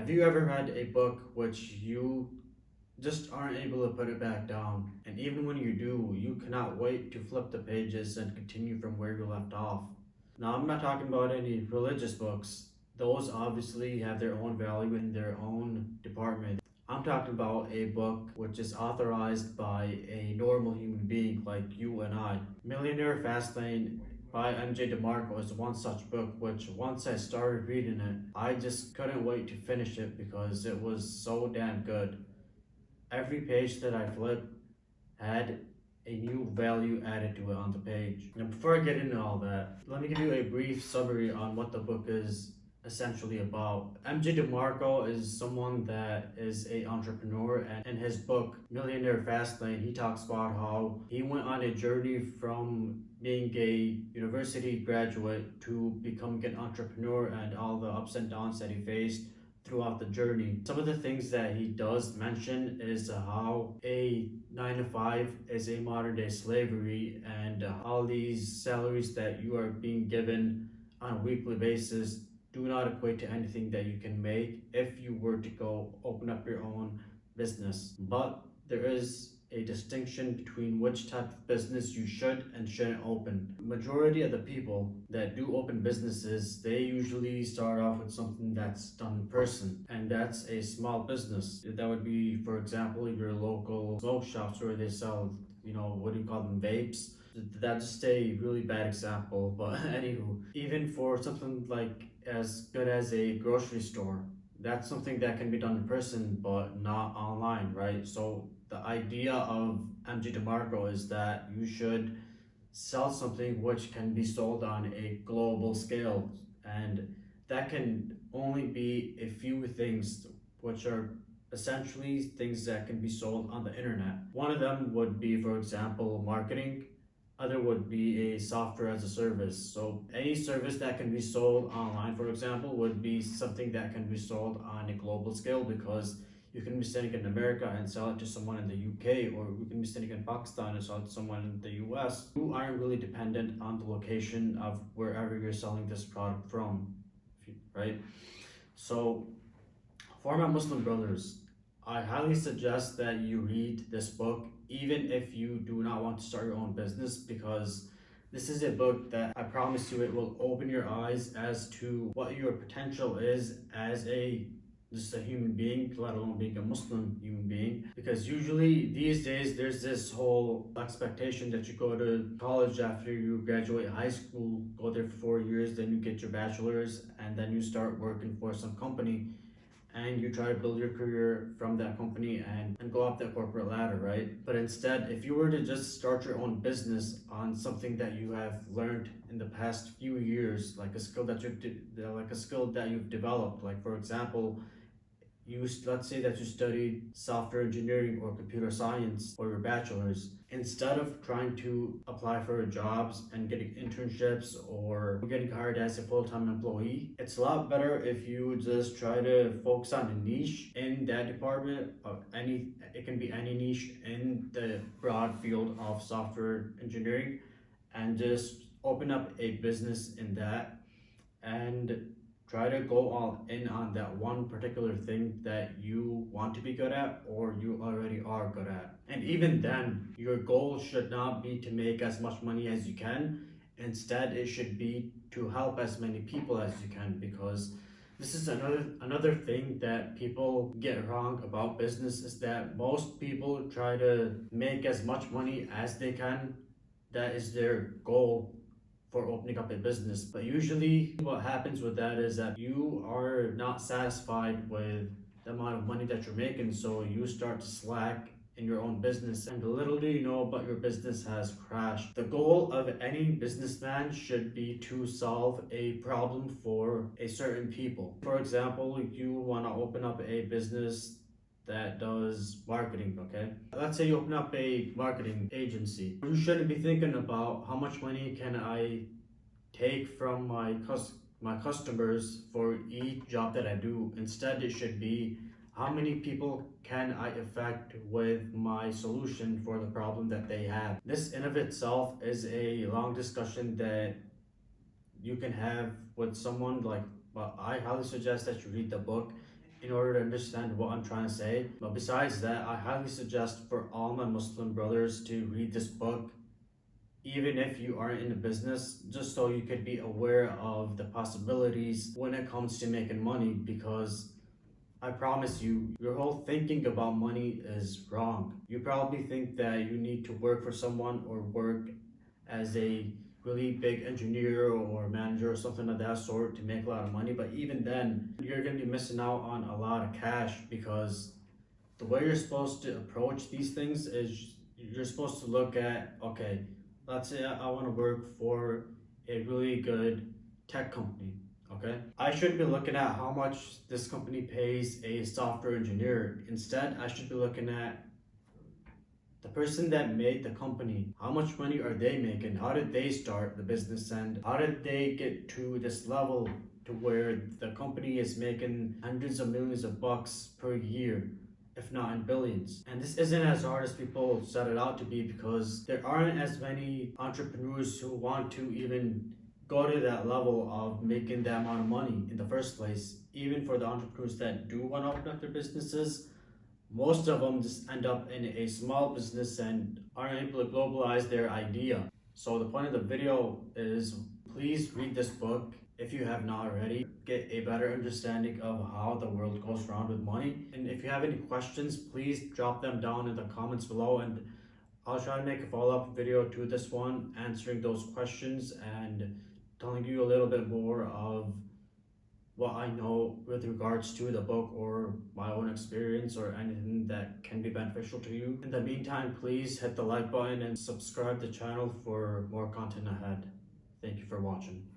Have you ever read a book which you just aren't able to put it back down? And even when you do, you cannot wait to flip the pages and continue from where you left off. Now, I'm not talking about any religious books. Those obviously have their own value in their own department. I'm talking about a book which is authorized by a normal human being like you and I. Millionaire, Fastlane by MJ DeMarco is one such book which once I started reading it, I just couldn't wait to finish it because it was so damn good. Every page that I flipped had a new value added to it on the page. Now, before I get into all that, let me give you a brief summary on what the book is essentially about. MJ DeMarco is someone that is a entrepreneur, and in his book Millionaire Fastlane, he talks about how he went on a journey from being a university graduate to becoming an entrepreneur and all the ups and downs that he faced throughout the journey. Some of the things that he does mention is how a 9 to 5 is a modern day slavery, and all these salaries that you are being given on a weekly basis do not equate to anything that you can make if you were to go open up your own business. But there is a distinction between which type of business you should and shouldn't open. Majority of the people that do open businesses, they usually start off with something that's done in person, and that's a small business. That would be, for example, your local smoke shops where they sell, what do you call them, vapes. That's just a really bad example, but anywho, even for something like as good as a grocery store, that's something that can be done in person but not online, right? So the idea of MG DeMarco is that you should sell something which can be sold on a global scale, and that can only be a few things which are essentially things that can be sold on the internet. One of them would be, for example, marketing. Other would be a software as a service. So any service that can be sold online, for example, would be something that can be sold on a global scale, because you can be sitting in America and sell it to someone in the UK, or you can be sitting in Pakistan and sell it to someone in the US. You aren't really dependent on the location of wherever you're selling this product from, right? So for my Muslim brothers, I highly suggest that you read this book, even if you do not want to start your own business, because this is a book that I promise you it will open your eyes as to what your potential is as just a human being, let alone being a Muslim human being. Because usually these days there's this whole expectation that you go to college after you graduate high school, go there for 4 years, then you get your bachelor's, and then you start working for some company and you try to build your career from that company and go up that corporate ladder, right? But instead, if you were to just start your own business on something that you have learned in the past few years, like a skill that you've developed, like for example, let's say that you studied software engineering or computer science or your bachelor's. Instead of trying to apply for jobs and getting internships or getting hired as a full-time employee, it's a lot better if you just try to focus on a niche in that department of any. It can be any niche in the broad field of software engineering, and just open up a business in that and try to go all in on that one particular thing that you want to be good at or you already are good at. And even then, your goal should not be to make as much money as you can. Instead, it should be to help as many people as you can, because this is another thing that people get wrong about business, is that most people try to make as much money as they can. That is their goal for opening up a business. But usually what happens with that is that you are not satisfied with the amount of money that you're making, so you start to slack in your own business, and little do you know, but your business has crashed. The goal of any businessman should be to solve a problem for a certain people. For example, you want to open up a business that does marketing, okay? Let's say you open up a marketing agency. You shouldn't be thinking about how much money can I take from my customers for each job that I do. Instead, it should be how many people can I affect with my solution for the problem that they have. This in of itself is a long discussion that you can have with someone, like, but I highly suggest that you read the book in order to understand what I'm trying to say. But besides that, I highly suggest for all my Muslim brothers to read this book, even if you aren't in the business, just so you could be aware of the possibilities when it comes to making money. Because I promise you, your whole thinking about money is wrong. You probably think that you need to work for someone or work as a really big engineer or manager or something of that sort to make a lot of money. But even then, you're going to be missing out on a lot of cash, because the way you're supposed to approach these things is you're supposed to look at, okay, let's say I want to work for a really good tech company. Okay, I should be looking at how much this company pays a software engineer. Instead, I should be looking at the person that made the company. How much money are they making? How did they start the business, and how did they get to this level to where the company is making hundreds of millions of bucks per year, if not in billions? And this isn't as hard as people set it out to be, because there aren't as many entrepreneurs who want to even go to that level of making that amount of money in the first place. Even for the entrepreneurs that do want to open up their businesses, most of them just end up in a small business and aren't able to globalize their idea. So the point of the video is, please read this book if you have not already. Get a better understanding of how the world goes around with money. And if you have any questions, please drop them down in the comments below, and I'll try to make a follow-up video to this one answering those questions and telling you a little bit more of what I know with regards to the book or my own experience or anything that can be beneficial to you. In the meantime, please hit the like button and subscribe to the channel for more content ahead. Thank you for watching.